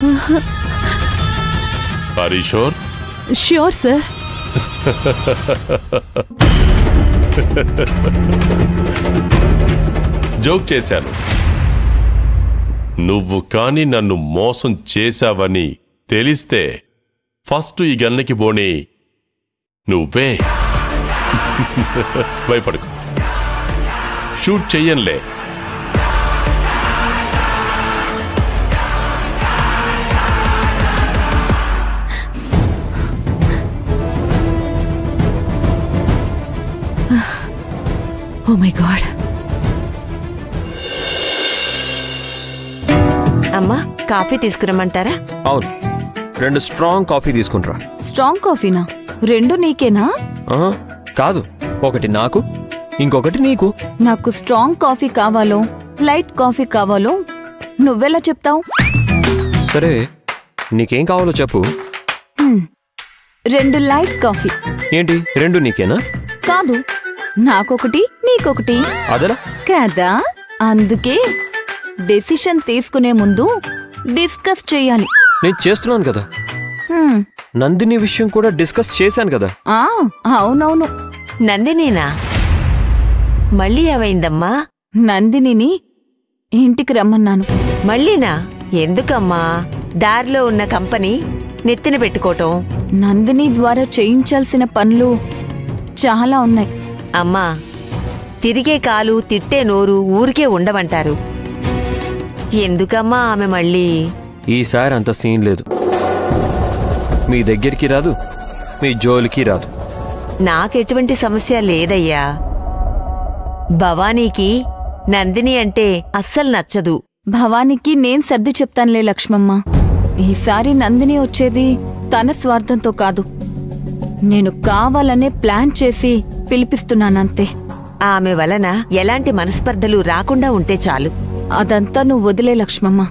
Are you sure? Sure, sir. Joke చేశాను. నువ్వు కాని నన్ను మోసం చేశావని తెలిస్తే ఫస్ట్ ఈ గన్నకి బోని నువ్వే. భయపడకు, షూట్ చెయ్యనులే. Oh my God. అమ్మా, కాఫీ తీసుకురమ్మంటారా? అవును, 2 స్ట్రాంగ్ కాఫీ తీసుకుంటా. స్ట్రాంగ్ కాఫీనా? 2 నీకేనా? కాదు, ఒకటి నాకు, ఇంకొకటి నీకు. నాకు స్ట్రాంగ్ కాఫీ కావాలో లైట్ కాఫీ కావాలో నువ్వెలా చెప్తావు? సరే, నీకేం కావాలో చెప్పు. 2 లైట్ కాఫీ. ఏంటి, 2 నీకేనా? కాదు, నాకొకటి నీకొకటి. అదలా కదా, అందుకే డెసిషన్ తీసుకునే ముందు డిస్కస్ చెయ్యాలి. నేను చేస్తున్నాను కదా. నందిని విషయం కూడా డిస్కస్ చేశాను కదా. అవునవును. నందినేనా? మళ్ళీ ఏమైందమ్మా? నందినిని ఇంటికి రమ్మన్నాను. మళ్ళీనా? ఎందుకమ్మా? దారిలో ఉన్న కంపెనీ నెత్తిన పెట్టుకోవటం. నందిని ద్వారా చేయించాల్సిన పనులు చాలా ఉన్నాయి. అమ్మా, తిరిగే కాలు తిట్టే నోరు ఊరికే ఉండవంటారు. ఎందుకమ్మా ఆమె మళ్ళీ? ఈసారి అంత సీన్ లేదు. మీ దగ్గరికి రాదు, మీ జోలికి రాదు. నాకెటువంటి సమస్య లేదయ్యా. భవానీకి నందిని అంటే అస్సలు నచ్చదు. భవానీకి నేను సర్ది చెప్తానులే లక్ష్మమ్మ. ఈసారి నందిని వచ్చేది తన స్వార్థంతో కాదు, నేను కావాలనే ప్లాన్ చేసి పిలిపిస్తున్నానంతే. ఆమె వలన ఎలాంటి మనస్పర్ధలు రాకుండా ఉంటే చాలు. అదంతా నువ్వు వదిలే లక్ష్మమ్మ.